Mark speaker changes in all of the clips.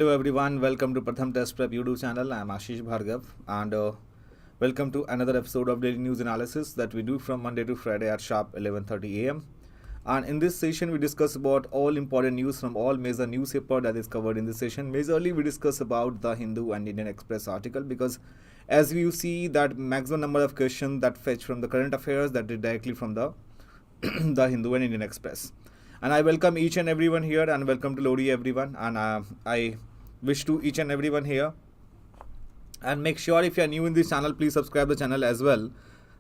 Speaker 1: Hello everyone, welcome to PRATHAM Test Prep YouTube channel. I am Ashish Bhargav and welcome to another episode of Daily News Analysis that we do from Monday to Friday at sharp 11:30 a.m. And in this session we discuss about all important news from all major newspaper that is covered in this session. Majorly we discuss about the Hindu and Indian Express article because as you see that maximum number of questions that fetch from the current affairs that is directly from the the Hindu and Indian Express. And I welcome each and everyone here and welcome to Lodi everyone, and I wish to each and everyone here, and make sure if you are new in this channel, please subscribe the channel as well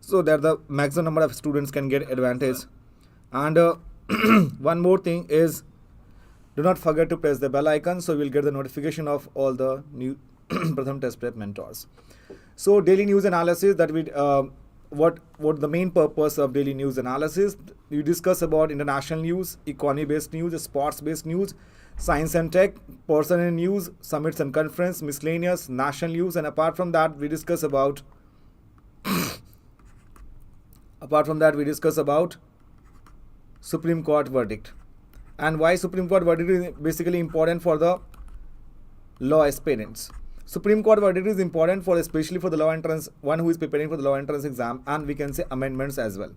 Speaker 1: so that the maximum number of students can get advantage. And one more thing is, do not forget to press the bell icon so you will get the notification of all the new Pratham Test Prep mentors. So daily news analysis that we what the main purpose of daily news analysis, you discuss about international news, economy based news, sports based news, science and tech, personal news, summits and conference, miscellaneous, national news, and apart from that we discuss about Supreme Court verdict. And why Supreme Court verdict is basically important for the law aspirants. Supreme Court verdict is important for especially for the law entrance, one who is preparing for the law entrance exam, and we can say amendments as well.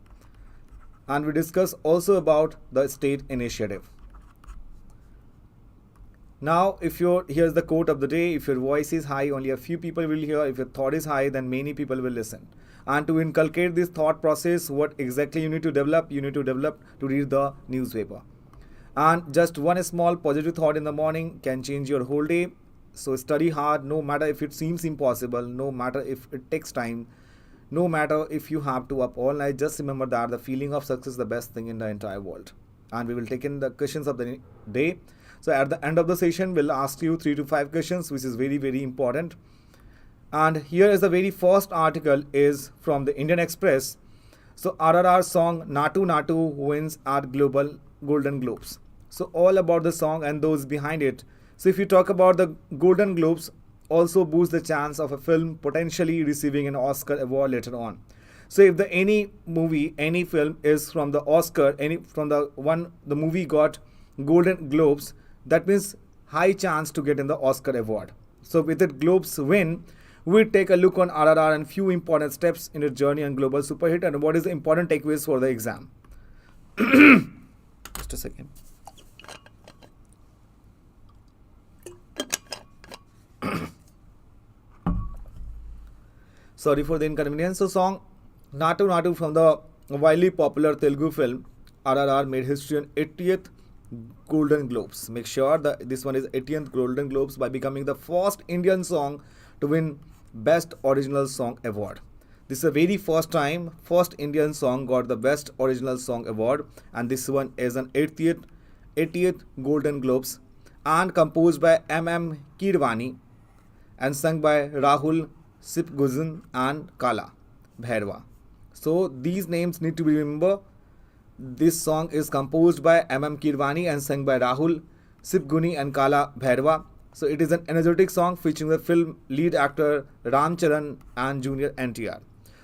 Speaker 1: And we discuss also about the state initiative. Now, here's the quote of the day: if your voice is high, only a few people will hear. If your thought is high, then many people will listen. And to inculcate this thought process, what exactly you need to develop? You need to develop to read the newspaper. And just one small positive thought in the morning can change your whole day. So study hard, no matter if it seems impossible, no matter if it takes time, no matter if you have to up all night. Just remember that the feeling of success is the best thing in the entire world. And we will take in the questions of the day. So at the end of the session, we'll ask you 3 to 5 questions, which is very, very important. And here is the very first article is from the Indian Express. So RRR song Natu Natu wins at Global Golden Globes. So all about the song and those behind it. So if you talk about the Golden Globes, also boost the chance of a film potentially receiving an Oscar award later on. So if any movie, any film is from the Oscar, the movie got Golden Globes, that means high chance to get in the Oscar award. So with it Globes win, we take a look on RRR and few important steps in its journey on global superhit and what is the important takeaways for the exam. Just a second. Sorry for the inconvenience. So song Natu Natu from the widely popular Telugu film RRR made history on 80th Golden Globes. Make sure that this one is 80th Golden Globes by becoming the first Indian song to win Best Original Song Award. This is the very first time first Indian song got the Best Original Song Award, and this one is an 80th Golden Globes and composed by M.M. Kirwani and sung by Rahul Sipguzan and Kala Bhairwa. So these names need to be remembered. This song is composed by M.M. Kirwani and sung by Rahul Sipguni and Kala Bhairwa. So it is an energetic song featuring the film lead actor Ram Charan and Junior NTR.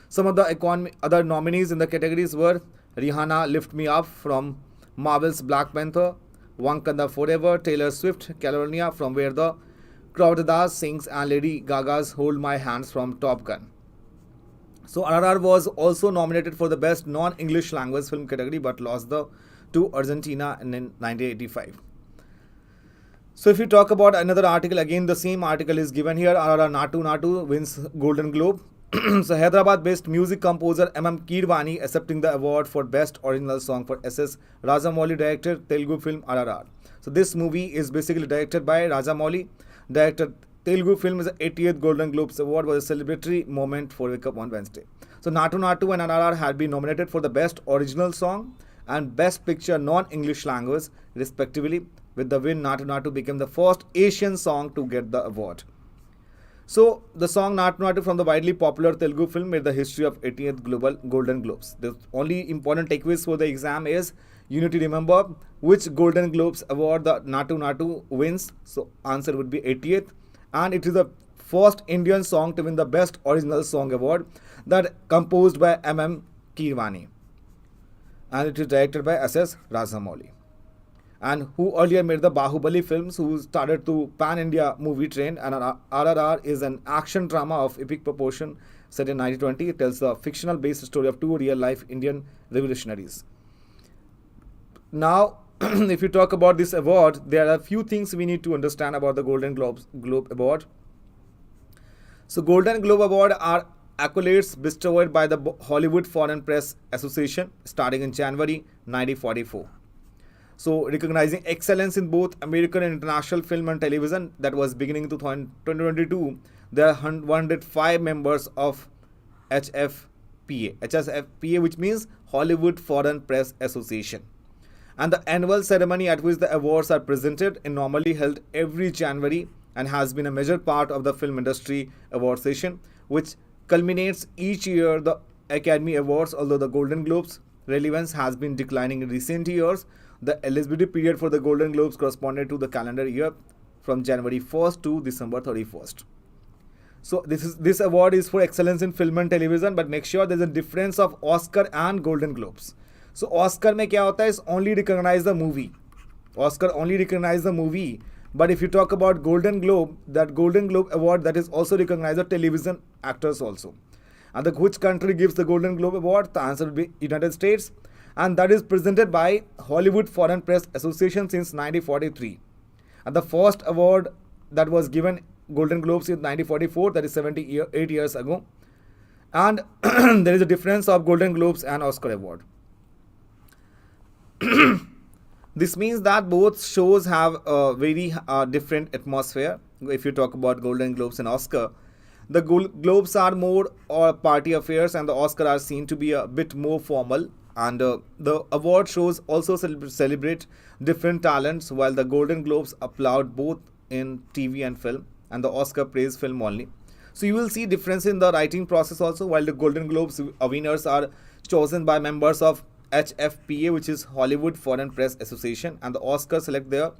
Speaker 1: Some of the other nominees in the categories were Rihanna Lift Me Up from Marvel's Black Panther, Wakanda Forever, Taylor Swift, California from Where the Crowd Das Sings, and Lady Gaga's Hold My Hands from Top Gun. So RRR was also nominated for the Best Non-English Language Film category but lost to Argentina in 1985. So if you talk about another article, again the same article is given here. RRR Natu Natu wins Golden Globe. So Hyderabad-based music composer M.M. Kirwani accepting the award for Best Original Song for S.S. Rajamouli directed Telugu film RRR. So this movie is basically directed by Rajamouli. Directed Telugu film is the 80th Golden Globes Award was a celebratory moment for Wake Up on Wednesday. So Natu Natu and RRR had been nominated for the Best Original Song and Best Picture Non-English Language respectively. With the win, Natu Natu became the first Asian song to get the award. So the song Natu Natu from the widely popular Telugu film made the history of 80th Global Golden Globes. The only important takeaways for the exam is you need to remember which Golden Globes award the Natu Natu wins. So answer would be 80th, and it is the first Indian song to win the Best Original Song Award that composed by M.M. Kirwani, and it is directed by S.S. Rajamouli. and who earlier made the Bahubali films, who started to pan-India movie train. And RRR is an action drama of epic proportion set in 1920. It tells the fictional-based story of two real-life Indian revolutionaries. Now, if you talk about this award, there are a few things we need to understand about the Golden Globe Award. So, Golden Globe Award are accolades bestowed by the Hollywood Foreign Press Association starting in January 1944. So, recognizing excellence in both American and international film and television, that was beginning in 2022. There are 105 members of HFPA, which means Hollywood Foreign Press Association. And the annual ceremony at which the awards are presented is normally held every January and has been a major part of the film industry award session, which culminates each year the Academy Awards. Although the Golden Globes relevance has been declining in recent years, the eligibility period for the Golden Globes corresponded to the calendar year from January 1st to December 31st. So this award is for excellence in film and television, but make sure there's a difference of Oscar and Golden Globes. So Oscar में क्या होता है, is only recognize the movie. Oscar only recognize the movie. But if you talk about Golden Globe, that Golden Globe Award, that is also recognize the television actors also. And which country gives the Golden Globe Award? The answer would be United States. And that is presented by Hollywood Foreign Press Association since 1943. And the first award that was given Golden Globes in 1944, that is 78 years ago. And there is a difference of Golden Globes and Oscar Award. This means that both shows have a very different atmosphere. If you talk about Golden Globes and Oscar, the Globes are more party affairs and the Oscar are seen to be a bit more formal. And the award shows also celebrate different talents, while the Golden Globes applaud both in TV and film, and the Oscar praise film only. So you will see difference in the writing process also. While the Golden Globes winners are chosen by members of HFPA, which is Hollywood Foreign Press Association, and the Oscars select their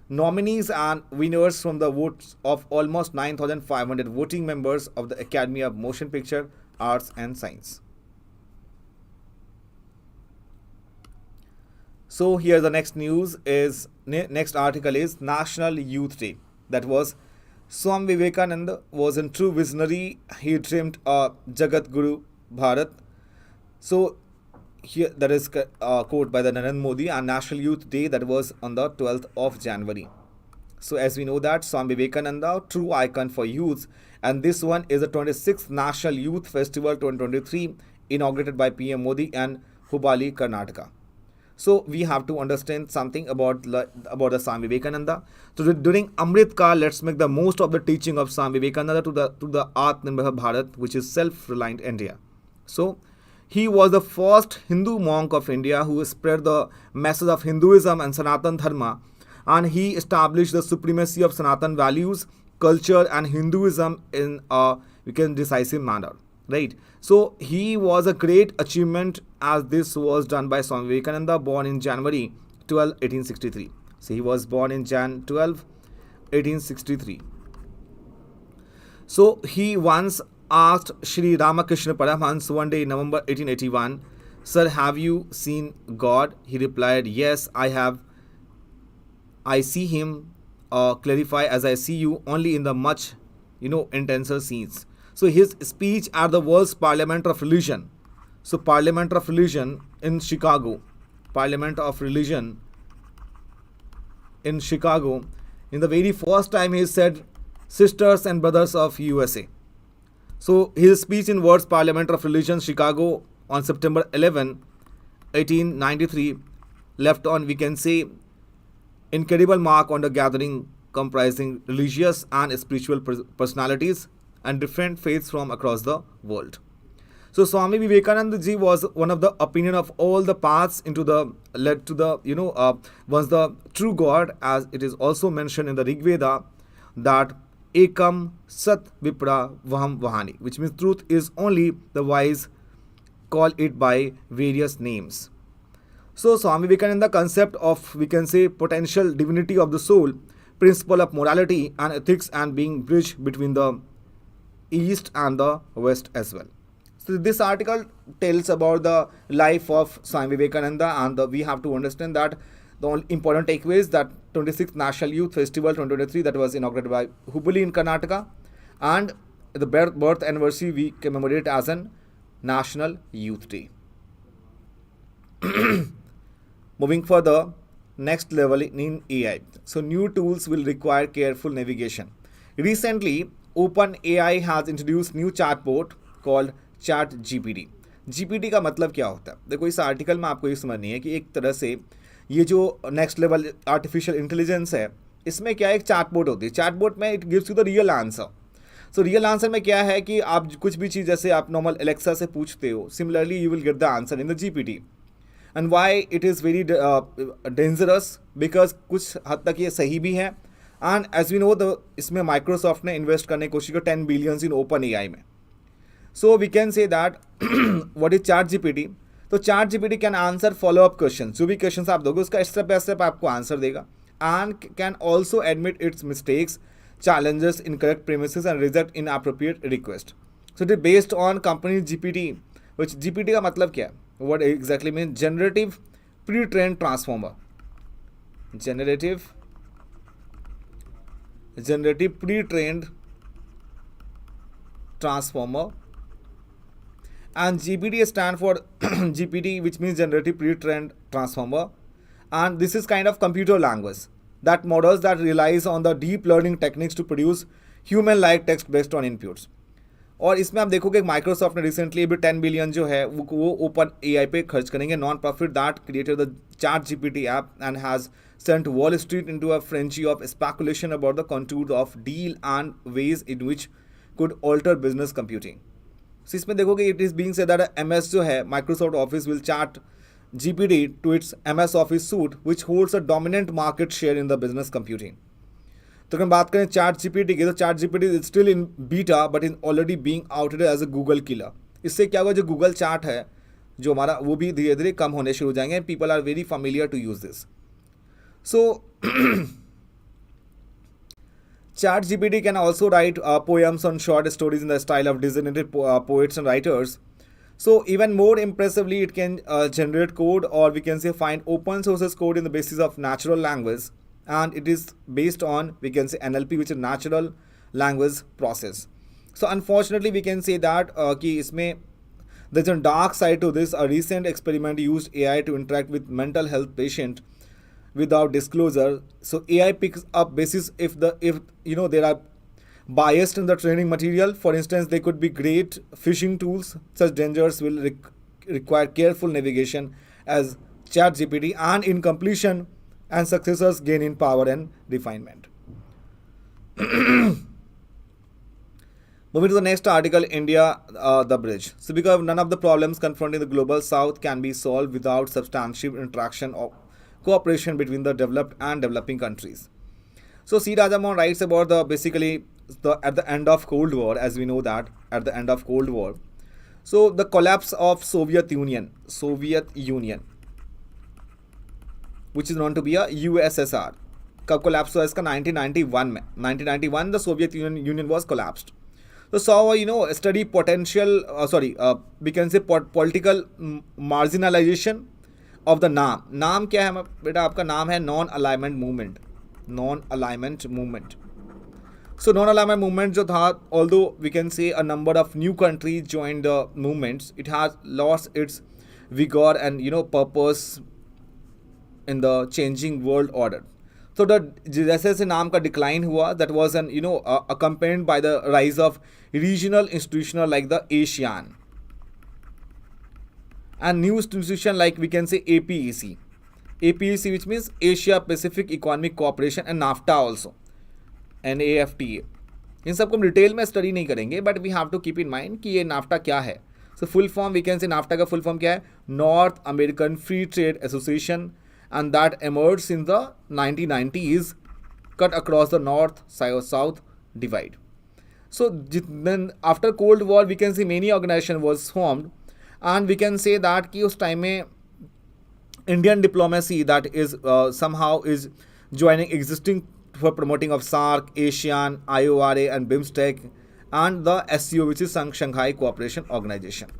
Speaker 1: nominees and winners from the votes of almost 9,500 voting members of the Academy of Motion Picture Arts and Science. So here the next news is, next article is National Youth Day. That was Swami Vivekananda was a true visionary. He dreamed a Jagat Guru Bharat. So here that is a quote by the Narendra Modi, and National Youth Day, that was on the 12th of January. So as we know that Swami Vivekananda, true icon for youth, and this one is the 26th National Youth Festival 2023 inaugurated by PM Modi and Hubali, Karnataka. So we have to understand something about the Swami Vivekananda. So during Amrit Kal, let's make the most of the teaching of Swami Vivekananda to the Atmanirbhar Bharat, which is self-reliant India. So he was the first Hindu monk of India who spread the message of Hinduism and Sanatan Dharma, and he established the supremacy of Sanatan values, culture and Hinduism in a decisive manner. Right. So he was a great achievement, as this was done by Swami Vivekananda, born in January 12, 1863. So he was born in Jan 12, 1863. So he once asked Sri Ramakrishna Paramhans one day in November 1881, "Sir, have you seen God?" He replied, "Yes, I have. I see him, clarify as I see you, only in the much, intenser scenes." So his speech at the World's Parliament of Religion. So Parliament of Religion in Chicago. Parliament of Religion in Chicago. In the very first time he said, "Sisters and brothers of USA." So his speech in World's Parliament of Religion, Chicago on September 11, 1893 left on, we can say, incredible mark on the gathering comprising religious and spiritual personalities and different faiths from across the world. So Swami Vivekananda ji was one of the opinion of all the paths into the led to the was the true God, as it is also mentioned in the Rig Veda that Ekam Sat Vipra Vaham Vahani, which means truth is only, the wise call it by various names. So Swami Vivekananda concept of, we can say, potential divinity of the soul, principle of morality and ethics, and being bridge between the East and the West as well. So this article tells about the life of Swami Vivekananda, and we have to understand that The only important takeaway is that 26th National Youth Festival 2023 that was inaugurated by Hubli in Karnataka, and the birth anniversary we commemorate as an National Youth Day. Moving further, next level in AI. So new tools will require careful navigation. Recently, OpenAI has introduced new chatbot called ChatGPT. GPT का मतलब क्या होता है? देखो इस article में आपको ये समझनी है कि एक तरह से ये जो नेक्स्ट लेवल आर्टिफिशियल इंटेलिजेंस है, इसमें क्या एक चैटबॉट होती है. चैटबॉट में it gives you the real answer. So real answer में क्या है कि आप कुछ भी चीज़ जैसे आप नॉर्मल एलेक्सा से पूछते हो, similarly you will get the answer in the GPT. And why it is very dangerous, because कुछ हद तक ये सही भी है. And as we know the इसमें माइक्रोसॉफ्ट ने इन्वेस्ट करने की कोशिश की 10 बिलियंस इन ओपन एआई में. So we can say that what is chat GPT. तो chat GPT can answer follow up question. जो भी क्वेश्चन आप दोगे उसका स्टेप बाय स्टेप आपको आंसर देगा. And can also admit its mistakes, challenges, incorrect premises and reject inappropriate request. So it is based on company GPT, which GPT का मतलब क्या है? What exactly means? Generative pre-trained transformer. Generative pre-trained transformer. And GPT stand for GPT, which means generative pre-trained transformer. And this is kind of computer language that models that relies on the deep learning techniques to produce human-like text based on inputs. और इसमें आप देखोगे Microsoft ने recently अभी 10 billion जो है वो open AI पे खर्च करेंगे. Non profit that created the chat GPT app and has sent Wall Street into a frenzy of speculation about the contour of deal and ways in which could alter business computing. So इसमें देखोगे it is being said that MS जो है Microsoft office will chat GPT to its MS Office suite, which holds a dominant market share in the business computing. तो अगर बात करें chat GPT की, तो chat GPT is still in beta but in already being outed as a Google killer. इससे क्या होगा, जो गूगल चैट है जो हमारा वो भी धीरे धीरे कम होने शुरू हो जाएंगे. People are very familiar to use this. So chat GPT can also write poems on short stories in the style of designated poets and writers. So even more impressively, it can generate code, or we can say find open sources code in the basis of natural language, and it is based on, we can say, NLP, which is natural language process. So unfortunately, we can say that कि इसमें there's a dark side to this. A recent experiment used AI to interact with mental health patient without disclosure. So AI picks up basis if you know there are biased in the training material. For instance, they could be great phishing tools. Such dangers will require careful navigation as ChatGPT and in completion and successors gain in power and refinement. Moving to the next article, India, the bridge. So because none of the problems confronting the global south can be solved without substantial interaction or cooperation between the developed and developing countries. So C. Rajamon writes about at the end of Cold War, as we know that at the end of Cold War, so the collapse of Soviet Union, which is known to be a USSR, का collapse हुआ इसका 1991 में. 1991 the Soviet Union was collapsed. So saw a study potential, we can say political marginalization of the नाम क्या है बेटा आपका? नाम है non alignment movement. So non-alignment movement जो था, although we can say a number of new countries joined the movements, it has lost its vigor and purpose in the changing world order. So the जैसे जैसे नाम का decline हुआ, that was accompanied by the rise of regional institutional like the ASEAN and new institution like we can say APEC, which means Asia Pacific Economic Cooperation, and NAFTA also. NAFTA. इन सबको हम detail में study नहीं करेंगे, but we have to keep in mind कि ये NAFTA क्या है. So full form we can say NAFTA का फुल फॉर्म क्या है? North American free trade association, and that emerged in the 1990s, cut across the north south divide. So then after Cold War we can see many organization was formed, and we can say that कि उस time में Indian diplomacy that is somehow is joining existing for promoting of SAARC, ASEAN, IORA and BIMSTEC, and the SCO, which is Shanghai Cooperation Organization.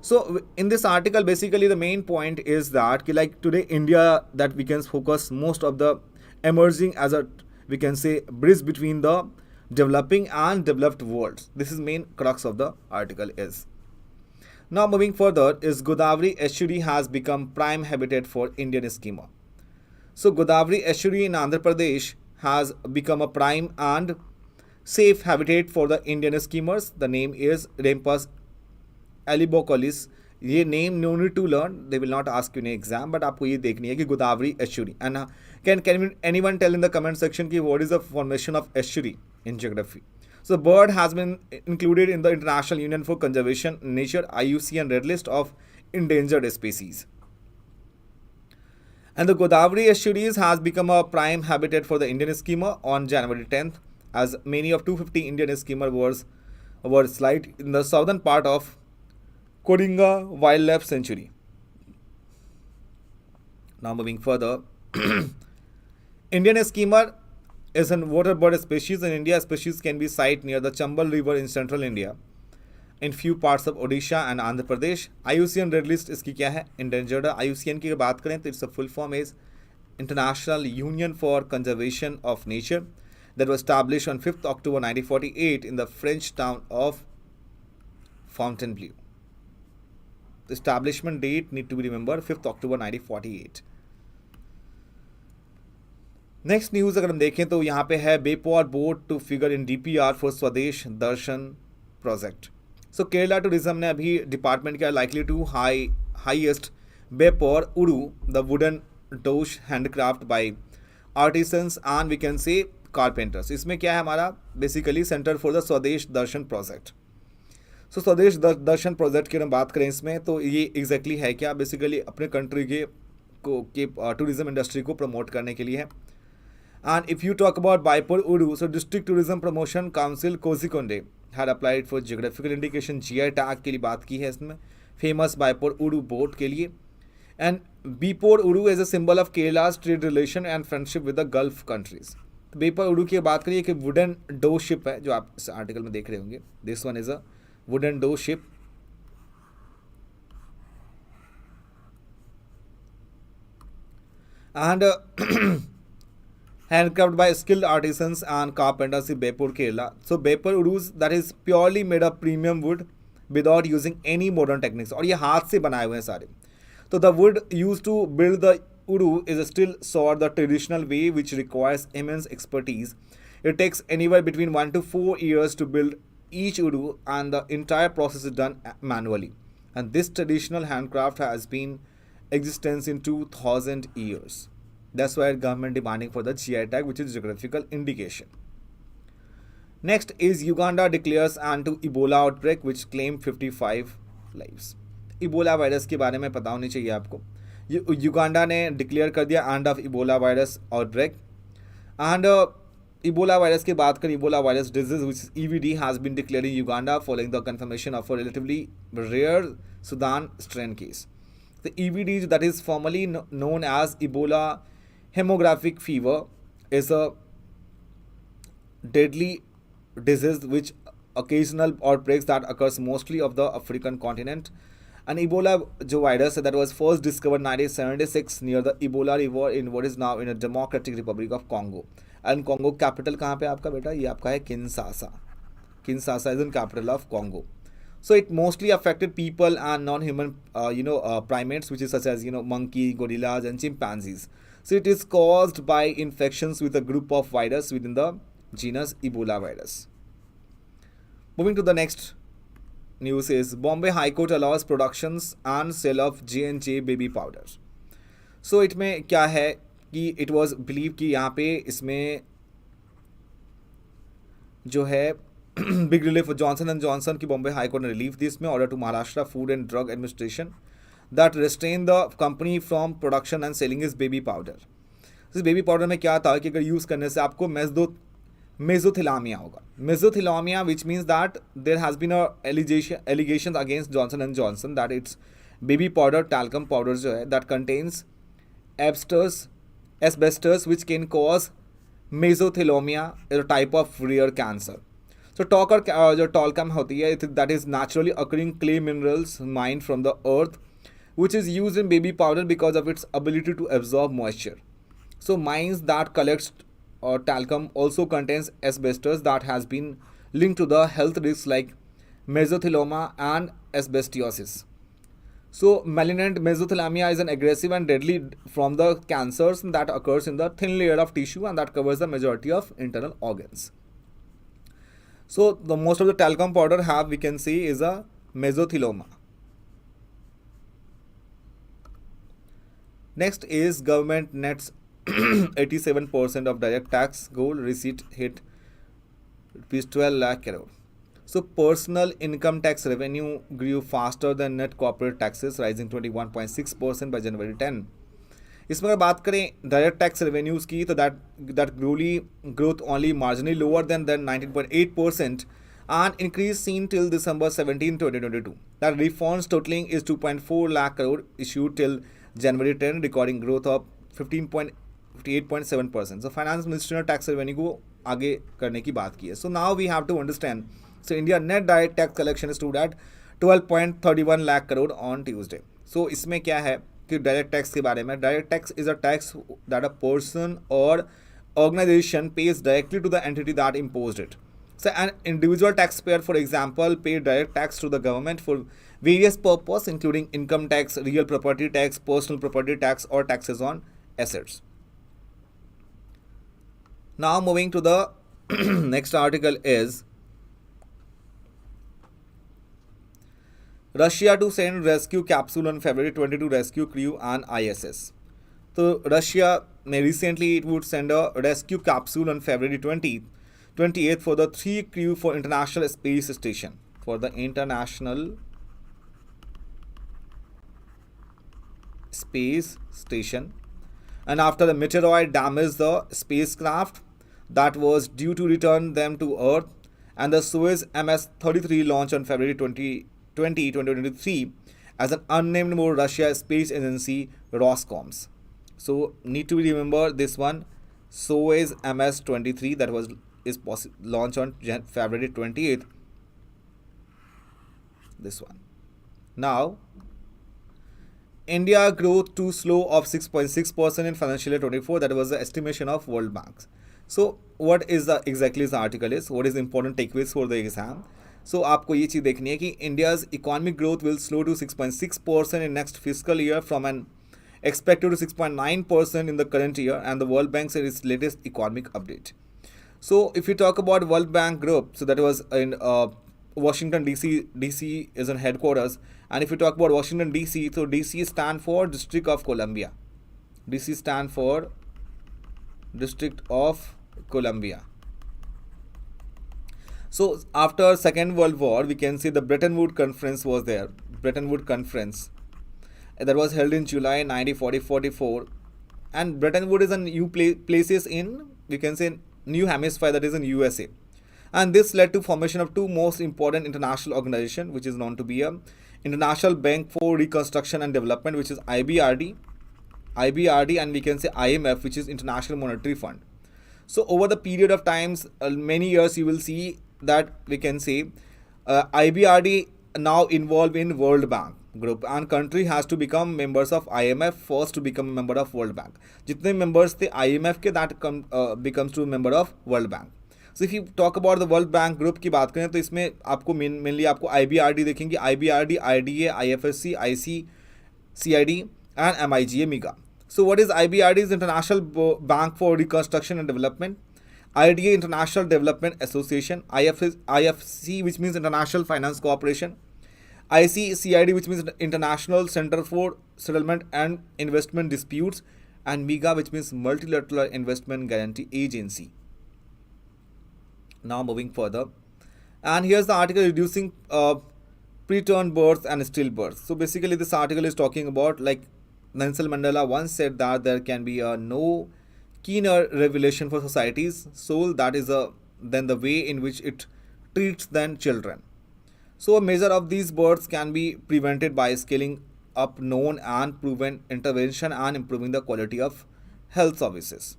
Speaker 1: So in this article, basically the main point is that like today India, that we can focus most of the emerging as a, we can say, bridge between the developing and developed worlds. This is main crux of the article is. Now moving further is Godavari estuary has become prime habitat for Indian skimmer. So Godavari estuary in Andhra Pradesh has become a prime and safe habitat for the Indian skimmers. The name is Rempus एलिबोकोलिस. ये name no need to learn, they will not ask you in exam, but आपको ये देखनी है कि Godavari estuary. And can anyone tell in the comment section कि what is the formation of estuary in geography. So bird has been included in the International Union for Conservation Nature IUCN Red List of endangered species. And the Godavari estuaries has become a prime habitat for the Indian skimmer on January 10th, as many of 250 Indian skimmer were sighted in the southern part of Kodinga Wildlife Sanctuary. Now moving further, Indian skimmer is a water bird species in India. Species can be sighted near the Chambal River in central India, in few parts of Odisha and Andhra Pradesh. IUCN Red List इसकी क्या है, endangered. IUCN की बात करें तो इसका full form is International Union for Conservation of Nature, that was established on 5th October 1948 in the French town of Fontainebleau. The establishment date need to be remembered, 5th October 1948. Next news अगर हम देखें तो यहाँ पे है Beypore boat to figure in DPR for Swadesh Darshan project. So Kerala tourism ने अभी department किया likely to highest Beypore Uru the wooden dhow handcraft by artisans and we can say carpenters. इसमें क्या है हमारा बेसिकली सेंटर फॉर द स्वदेश दर्शन प्रोजेक्ट. सो स्वदेश दर्शन प्रोजेक्ट की हम बात करें इसमें तो ये एग्जैक्टली है क्या, बेसिकली अपने कंट्री के टूरिज्म इंडस्ट्री को प्रमोट करने के लिए है. And if you talk about Baipur Uru, so District Tourism Promotion Council Kozikonde had applied for geographical indication GI tag के लिए बात की है इसमें, famous Baipur Uru boat के लिए. And Bipur Uru is a symbol of Kerala's trade relation and friendship with the Gulf countries. Baipur Uru की बात करिए कि wooden dough ship है जो आप इस आर्टिकल में देख रहे होंगे. This one is a wooden dough ship. And handcrafted by skilled artisans and carpenters in Baipur, Kerala. So Baipur urus that is purely made of premium wood without using any modern techniques. और ये हाथ से बनाए हुए हैं सारे. So the wood used to build the uru is still sought the traditional way, which requires immense expertise. It takes anywhere between 1 to 4 years to build each uru, and the entire process is done manually. And this traditional handcraft has been existence in 2000 years. That's why government demanding for the GI tag, which is geographical indication. Next is Uganda declares anti Ebola outbreak, which claimed 55 lives. Ebola virus के बारे में पता होनी चाहिए आपको. Uganda ने declare कर दिया end of Ebola virus outbreak. And Ebola virus की बात करें, Ebola virus disease which is EVD has been declared in Uganda following the confirmation of a relatively rare Sudan strain case. The EVD, that is formerly known as Ebola hemorrhagic fever, is a deadly disease which occasional outbreaks that occurs mostly of the African continent. And Ebola जो virus that was first discovered 1976 near the Ebola river in what is now in a Democratic Republic of Congo. And Congo capital कहाँ पे आपका बेटा, ये आपका है Kinshasa. Kinshasa is in capital of Congo. So it mostly affected people and non-human primates, which is such as monkey, gorillas and chimpanzees. So it is caused by infections with a group of virus within the genus Ebola virus. Moving to the next news is Bombay High Court allows productions and sale of J&J baby powder. So it में क्या है कि it was believed कि यहाँ पे इसमें जो है big relief Johnson and Johnson की बॉम्बे हाई कोर्ट ने रिलीफ दी इसमें order to Maharashtra food and drug administration that restrain the company from production and selling is baby powder. इस बेबी पाउडर में क्या था कि अगर यूज़ करने से आपको मेजोथिलामिया होगा. Mesothelioma which means that there has been allegation against Johnson and Johnson that its baby powder talcum powder जो है that contains asbestos which can cause mesothelioma, a type of rare cancer. So talk और जो talcum होती है, that is naturally occurring clay minerals mined from the earth, which is used in baby powder because of its ability to absorb moisture. So mines that collect talcum also contains asbestos that has been linked to the health risks like mesothelioma and asbestosis. So malignant mesothelioma is an aggressive and deadly from the cancers that occurs in the thin layer of tissue and that covers the majority of internal organs. So the most of the talcum powder have, we can see, is a mesothelioma. Next is government nets 87% of direct tax goal receipt hit rupees 12 lakh crore. So personal income tax revenue grew faster than net corporate taxes, rising 21.6% by January 10. इसमें अगर बात करें direct tax revenues की, तो that growth only marginally lower than 19.8% and increase seen till December 17, 2022. That refunds totaling is 2.4 lakh crore issued till January 10, recording growth of 58.7%. So finance ministry ने tax revenue को आगे करने की बात की है. So now we have to understand. So India net direct tax collection stood at 12.31 lakh crore on Tuesday. So इसमें क्या है कि डायरेक्ट टैक्स के बारे में, direct tax is a tax that a person और organization pays directly to the entity that imposed it. So an individual taxpayer, for example, pay direct tax to the government for various purposes, including income tax, real property tax, personal property tax, or taxes on assets. Now moving to the next article is Russia to send rescue capsule on February 20 to rescue crew and ISS. So Russia may recently it would send a rescue capsule on February 28th for the 3 crew for International Space Station. For the International Space Station. And after the meteoroid damaged the spacecraft that was due to return them to Earth, and the Soyuz MS-33 launched on February 2023 as an unnamed mode Russia space agency Roscoms. So need to remember this one, Soyuz MS-23 that is launched on February 28th. This one. Now, India growth too slow of 6.6% in financial year 24. That was the estimation of World Bank. So what is the exactly the article is? What is the important takeaways for the exam? So आपको ये चीज़ देखनी है कि India's economic growth will slow to 6.6% in next fiscal year from an expected to 6.9% in the current year, and the World Bank said its latest economic update. So if you talk about World Bank Group, so that was in Washington DC. DC is in headquarters, and if you talk about Washington DC, so DC stand for District of Columbia. DC stand for District of Columbia. So after Second World War, we can see the Bretton Woods Conference was there. Bretton Woods Conference that was held in July 1944, and Bretton Woods is a new places in, we can say, new hemisphere, that is in USA, and this led to formation of two most important international organizations, which is known to be a International Bank for Reconstruction and Development, which is IBRD, and we can say IMF, which is International Monetary Fund. So over the period of times, many years, you will see that we can say IBRD now involved in World Bank Group, and country has to become members of IMF first to become a member of World Bank. जितने members थे IMF के, that becomes to a member of World Bank. So if you talk about the World Bank Group की बात करें, तो इसमें आपको mainly आपको IBRD देखेंगे, IBRD, IDA, IFSC, IC, CID and MIGA, MIGA. So what is IBRD? Is International Bank for Reconstruction and Development. IDA, International Development Association. IFC, which means International Finance Corporation. ICCID, which means International Center for Settlement and Investment Disputes, and MIGA, which means Multilateral Investment Guarantee Agency. Now moving further, and here's the article reducing preterm births and stillbirths. So basically this article is talking about, like Nelson Mandela once said, that there can be no keener revelation for society's soul that is than the way in which it treats than children. So a measure of these births can be prevented by scaling up known and proven intervention and improving the quality of health services.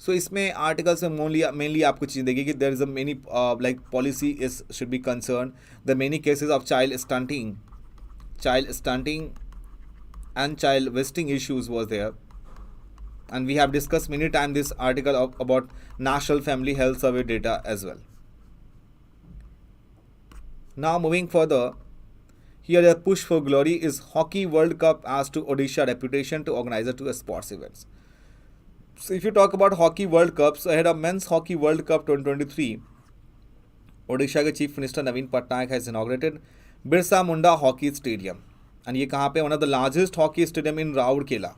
Speaker 1: सो इसमें articles में mainly आपको चीज़ देगी कि there is a many like policy is should be concern the many cases of child stunting and child wasting issues was there, and we have discussed many times this article about National Family Health Survey data as well. Now moving further, here a push for glory is Hockey World Cup as to Odisha reputation to organizer to sports events. So if you talk about Hockey World Cup, so ahead of Men's Hockey World Cup 2023, Odisha के chief minister Naveen Patnaik has inaugurated Birsa Munda hockey stadium, and ये कहाँ पे, one of the largest hockey stadium in Rourkela.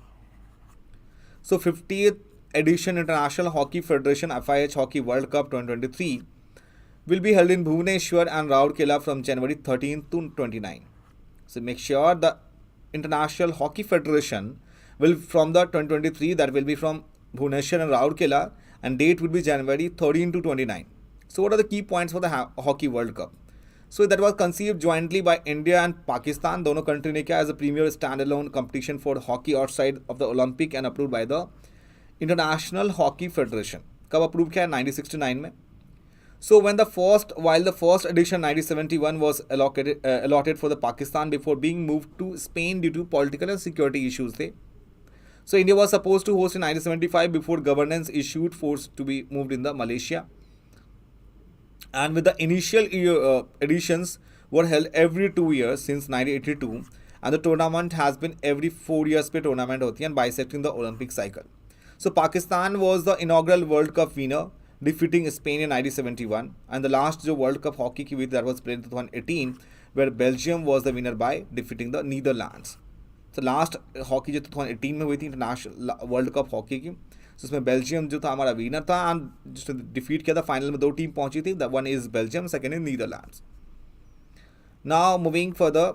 Speaker 1: So 50th edition international hockey federation FIH hockey world cup 2023 will be held in Bhubaneswar and Rourkela from January 13 to 29. So make sure the International Hockey Federation will from the 2023 that will be from Bhubaneswar and Rourkela, and date will be January 13 to 29. So what are the key points for the Hockey World Cup? So that was conceived jointly by India and Pakistan. दोनों country ने किया as a premier standalone competition for hockey outside of the Olympic and approved by the International Hockey Federation. कब approve किया है? 1969 में. So while the first edition 1971 was allotted for the Pakistan before being moved to Spain due to political and security issues थे. So India was supposed to host in 1975 before governance issued forced to be moved in the Malaysia. And with the initial editions were held every 2 years since 1982, and the tournament has been every 4 years पे tournament होती है and bisecting the Olympic cycle. So Pakistan was the inaugural World Cup winner, defeating Spain in 1971, and the last जो World Cup hockey की हुई that was played in 2018, where Belgium was the winner by defeating the Netherlands. So last hockey जो 2018 में हुई थी international world cup hockey की, तो उसमें बेल्जियम जो था हमारा विनर था, एंड जिसने डिफीट किया था फाइनल में 2 टीम पहुंची थी, one is Belgium, second is Netherlands. Now moving further,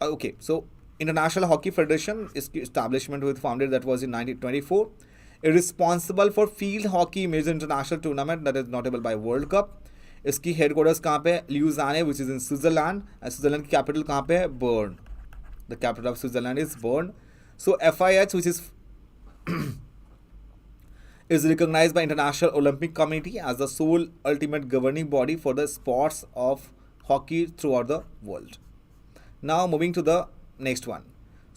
Speaker 1: okay, so international hockey federation इसकी एस्टैब्लिशमेंट हुई, founded that was in 1924. It responsible for field hockey major international tournament that is notable by world cup. इसकी headquarters कहाँ पे है? Lausanne which is in Switzerland, and Switzerland की capital कहाँ पे है? Bern. The capital of Switzerland is Bern. So FIH विच is recognized by International Olympic Committee as the sole ultimate governing body for the sports of hockey throughout the world. Now moving to the next one.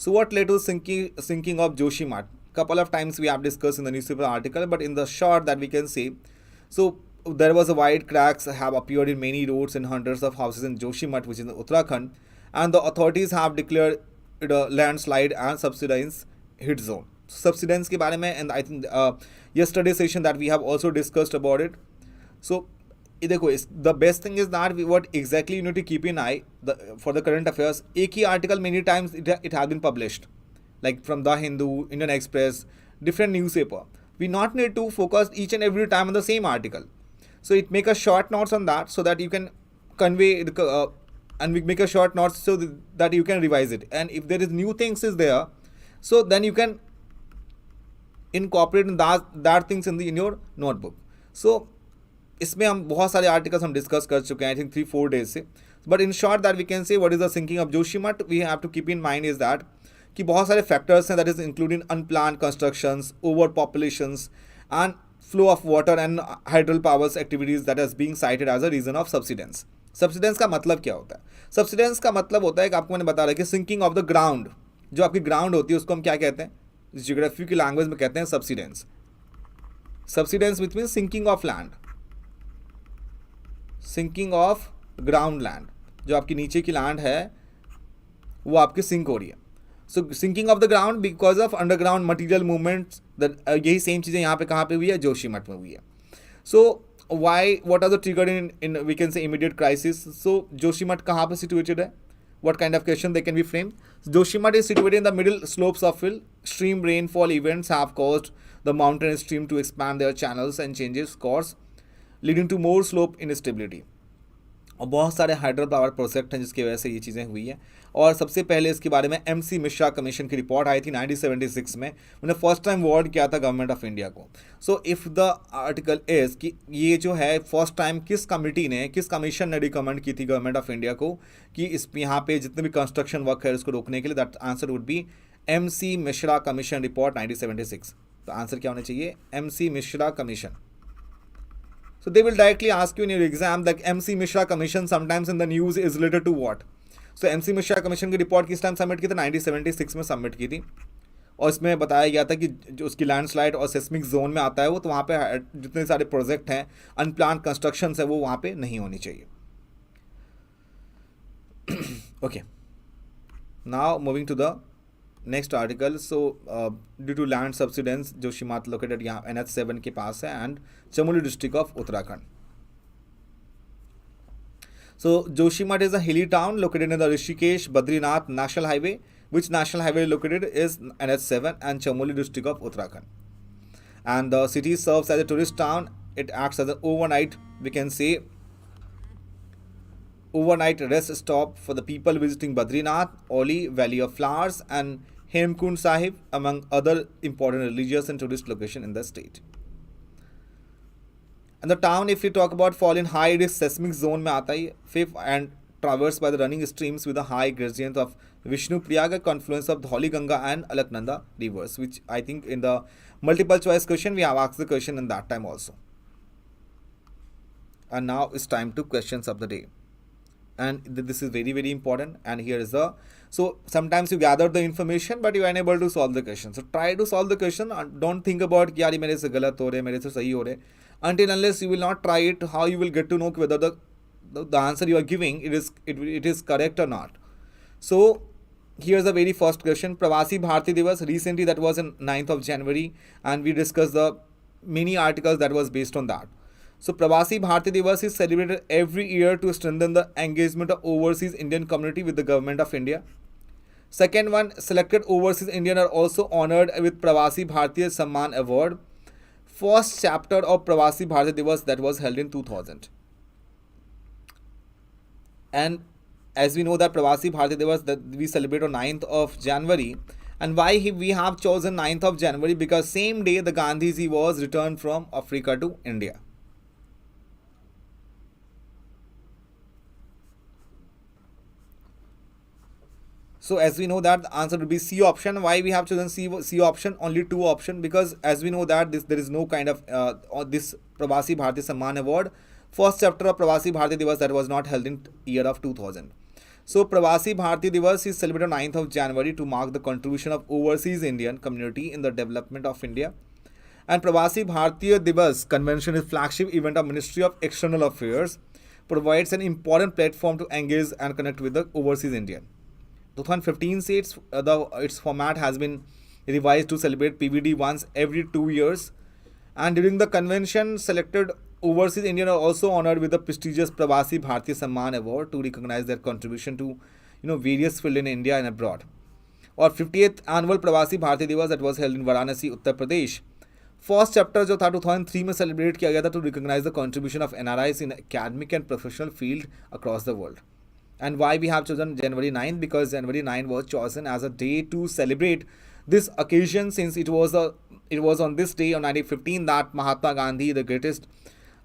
Speaker 1: So what led to sinking of Joshimath? Couple of times we have discussed in the newspaper article, but in the short that we can say, so there was a wide cracks have appeared in many roads and hundreds of houses in Joshimath, which is in Uttarakhand, and the authorities have declared it a landslide and subsidized hit zone. Subsidence के बारे में, and I think yesterday session that we have also discussed about it. So ये देखो, the best thing is that what exactly you need to keep in eye for the current affairs. एक ही article many times it has been published, like from The Hindu, Indian Express, different newspaper. We not need to focus each and every time on the same article. So it make a short notes on that so that you can convey and we make a short notes so that you can revise it. And if there is new things is there, so then you can incorporate that things in your notebook. So इसमें हम बहुत सारे articles हम discuss कर चुके हैं, I think 3-4 days से. But in short that we can say what is the sinking of Joshimath. We have to keep in mind is that कि बहुत सारे फैक्टर्स हैं, that is including unplanned constructions, over populations and flow of water and hydel powers activities that is being cited as a reason of subsidence. Subsidence का मतलब क्या होता है? Subsidence का मतलब होता है कि आपको मैंने बता रहा कि सिंकिंग ऑफ द ग्राउंड, जो आपकी ग्राउंड होती है उसको हम क्या कहते हैं? जियोग्राफी की लैंग्वेज में कहते हैं subsidence. Subsidence which mean sinking of land, sinking of ground land, जो आपकी नीचे की लैंड है वो आपकी सिंक हो रही है. So sinking of the ground because of underground material movements. यही सेम चीज़ें यहाँ पे कहाँ पे हुई है? जोशीमठ में हुई है. सो Y what are the triggered in we can say immediate crisis. So Joshimath कहाँ पे situated है? What kind of question they can be framed? Joshimath is situated in the middle slopes of hill. Extreme rainfall events have caused the mountain stream to expand their channels and changes course, leading to more slope instability. और बहुत सारे hydro power project हैं जिसकी वजह से ये चीज़ें हुई हैं. और सबसे पहले इसके बारे में MC मिश्रा कमीशन की रिपोर्ट आई थी 1976 में. उन्होंने फर्स्ट टाइम वार्न किया था गवर्नमेंट ऑफ इंडिया को. So if the article is कि ये जो है फर्स्ट टाइम किस कमेटी ने, किस कमीशन ने रिकमेंड की थी गवर्नमेंट ऑफ इंडिया को कि इस यहाँ पे जितने भी कंस्ट्रक्शन वर्क है उसको रोकने के लिए, that answer would be MC Mishra commission report 1976. तो आंसर क्या होना चाहिए? MC Mishra Commission. So they will directly ask you in your exam that MC Mishra Commission sometimes in the news is related to what? So MC Mishra Commission की report किस time submit की थी? 1976 में submit की थी, और इसमें बताया गया था कि जो उसकी लैंडस्लाइड और सेस्मिक जोन में आता है वो, तो वहाँ पे जितने सारे प्रोजेक्ट हैं, अनप्लान कंस्ट्रक्शंस है, वो वहाँ पे नहीं होनी चाहिए. Okay. Now moving to the next article. So due to land subsidence, Joshimath located यहाँ NH7 के पास है and Chamoli district of Uttarakhand. So Joshimath is a hilly town located in the Rishikesh Badrinath National Highway. Which national highway located is NH7 and Chamoli district of Uttarakhand. And the city serves as a tourist town. It acts as an overnight, we can say, overnight rest stop for the people visiting Badrinath, Oli, Valley of Flowers and Hemkund Sahib, among other important religious and tourist locations in the state. And the town, if we talk about, fall in high risk seismic zone में आता है, fifth, and traversed by the running streams with a high gradient of Vishnu Priyaga, confluence of the Holy Ganga and Alaknanda rivers, which I think in the multiple choice question we have asked the question in that time also. And now it's time to questions of the day. And this is very, very important. And here is the, so sometimes you gather the information but you are unable to solve the question. So try to solve the question and don't think about कि यार मेरे से गलत हो रहे, मेरे से सही हो रहे. Until unless you will not try it, how you will get to know whether the answer you are giving it is correct or not. So here's the very first question. Pravasi Bharati Divas, recently that was in 9th of January, and we discussed the many articles that was based on that. So Pravasi Bharati Divas is celebrated every year to strengthen the engagement of overseas Indian community with the government of India. Second one, selected overseas Indian are also honored with Pravasi Bharatiya Samman Award. First chapter of Pravasi Bharati Divas that was held in 2000. And as we know that Pravasi Bharati Divas that we celebrate on 9th of January. And why we have chosen 9th of January? Because same day the Gandhiji was returned from Africa to India. So as we know that the answer would be C option. Why we have chosen C option? Only two option, because as we know that there is no kind of this Pravasi Bharati Samman Award. First chapter of Pravasi Bharati Divas that was not held in year of 2000. So Pravasi Bharati Divas is celebrated on 9th of January to mark the contribution of overseas Indian community in the development of India. And Pravasi Bharatiya Divas convention is flagship event of Ministry of External Affairs, provides an important platform to engage and connect with the overseas Indian. 2015 से its format has been revised to celebrate PVD once every 2 years. And during the convention, selected overseas Indian are also honored with the prestigious Pravasi Bharatiya Samman Award to recognize their contribution to various fields in India and abroad. और 50th annual Pravasi Bharatiya Divas that was held in Varanasi, Uttar Pradesh. First chapter जो था 2003 में celebrate किया गया था to recognize the contribution of NRIs in academic and professional field across the world. And why we have chosen January 9th? Because January 9 was chosen as a day to celebrate this occasion, since it was on this day on 1915 that Mahatma Gandhi, the greatest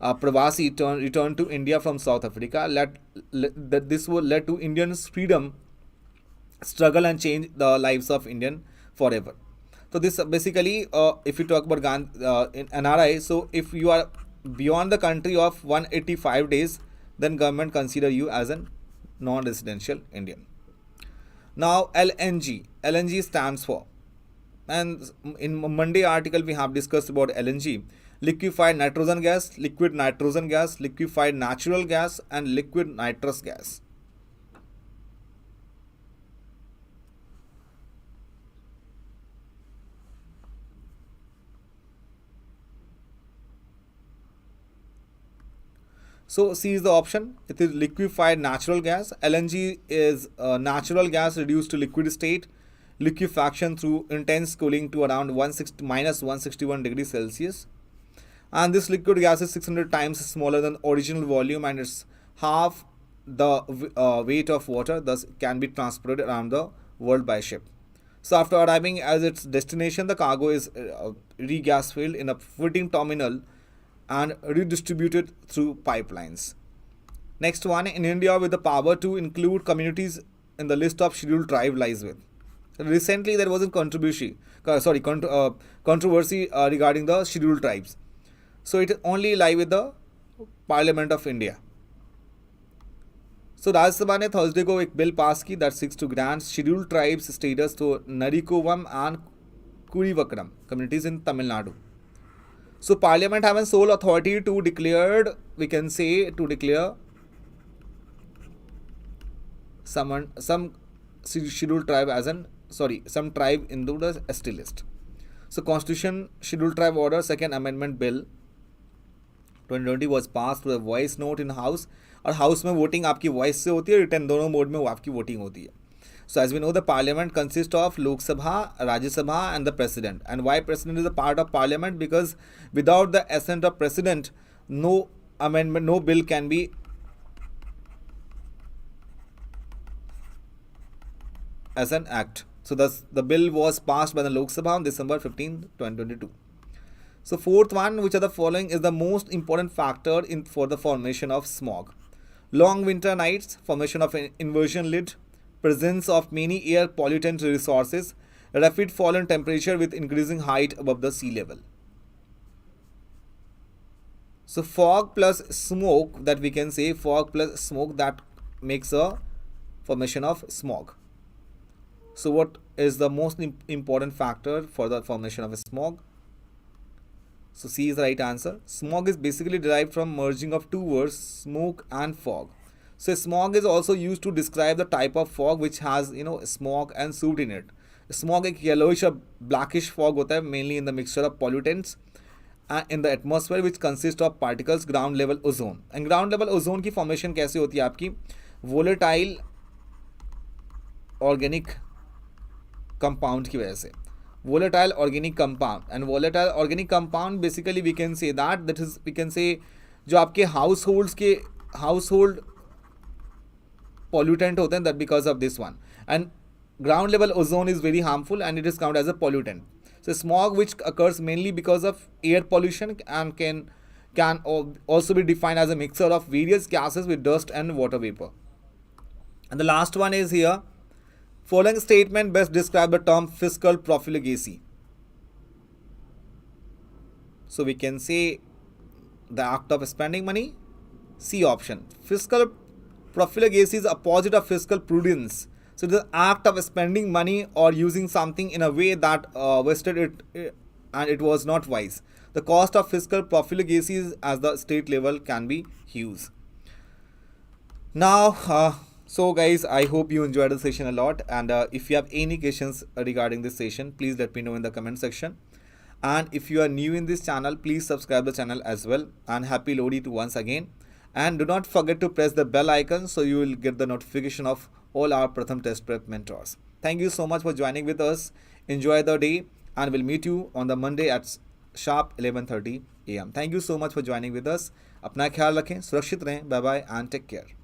Speaker 1: Pravasi, returned to India from South Africa. This led to Indians' freedom struggle and change the lives of Indian forever. So this basically, if you talk about in NRI, so if you are beyond the country of 185 days, then government consider you as an non-residential Indian. Now LNG stands for, and in Monday article we have discussed about LNG: liquefied nitrogen gas, liquid nitrogen gas, liquefied natural gas and liquid nitrous gas. So C is the option. It is liquefied natural gas. LNG is natural gas reduced to liquid state, liquefaction through intense cooling to around minus 161 degrees Celsius. And this liquid gas is 600 times smaller than original volume, and it's half the weight of water, thus can be transported around the world by ship. So after arriving at its destination, the cargo is regas filled in a floating terminal and redistributed through pipelines. Next one, in India with the power to include communities in the list of scheduled tribe lies with. Recently, there was a controversy regarding the scheduled tribes. So it only lie with the Parliament of India. So Rajya Sabha ने Thursday को एक bill pass की that seeks to grant scheduled tribes status to Narikovam and Kurivakkam communities in Tamil Nadu. So Parliament having sole authority to declare some scheduled tribe some tribe into the ST list. So Constitution Scheduled Tribe Order Second Amendment Bill 2020 was passed with a voice note in House. और house में voting आपकी voice से होती है, return दोनों mode में वो आपकी वोटिंग होती है. So as we know, the parliament consists of Lok Sabha, Rajya Sabha and the president. And why president is a part of parliament? Because without the assent of president, no amendment, no bill can be as an act. So thus the bill was passed by the Lok Sabha on December 15, 2022. So fourth one, which are the following, is the most important factor for the formation of smog. Long winter nights, formation of an inversion lid, presence of many air pollutant resources, rapid fall in temperature with increasing height above the sea level. So fog plus smoke, that we can say fog plus smoke, that makes a formation of smog. So what is the most important factor for the formation of a smog? So C is the right answer. Smog is basically derived from merging of two words, smoke and fog. So smog is also used to describe the type of fog which has smoke and soot in it. Smog एक yellowish or blackish fog होता है, mainly in the mixture of pollutants in the atmosphere, which consists of particles ground level ozone. And ground level ozone की formation कैसे होती है आपकी? Volatile organic compound की वजह से. Volatile organic compound, and volatile organic compound basically we can say that is we can say जो आपके household pollutant होते हैं, that because of this one. And ground level ozone is very harmful and it is counted as a pollutant. So smog, which occurs mainly because of air pollution and can also be defined as a mixture of various gases with dust and water vapor. And the last one is here. Following statement best describe the term fiscal profligacy. So we can say the act of spending money. C option. Fiscal profligacy is opposite of fiscal prudence. So the act of spending money or using something in a way that wasted it and it was not wise. The cost of fiscal profligacy at the state level can be huge. Now, so guys, I hope you enjoyed the session a lot, and if you have any questions regarding this session, please let me know in the comment section. And if you are new in this channel, please subscribe the channel as well, and happy Lodi to once again. And do not forget to press the bell icon so you will get the notification of all our Pratham Test Prep mentors. Thank you so much for joining with us. Enjoy the day, and we'll meet you on the Monday at sharp 11:30 AM. Thank you so much for joining with us. अपना ख्याल रखें, सुरक्षित रहें, bye bye and take care.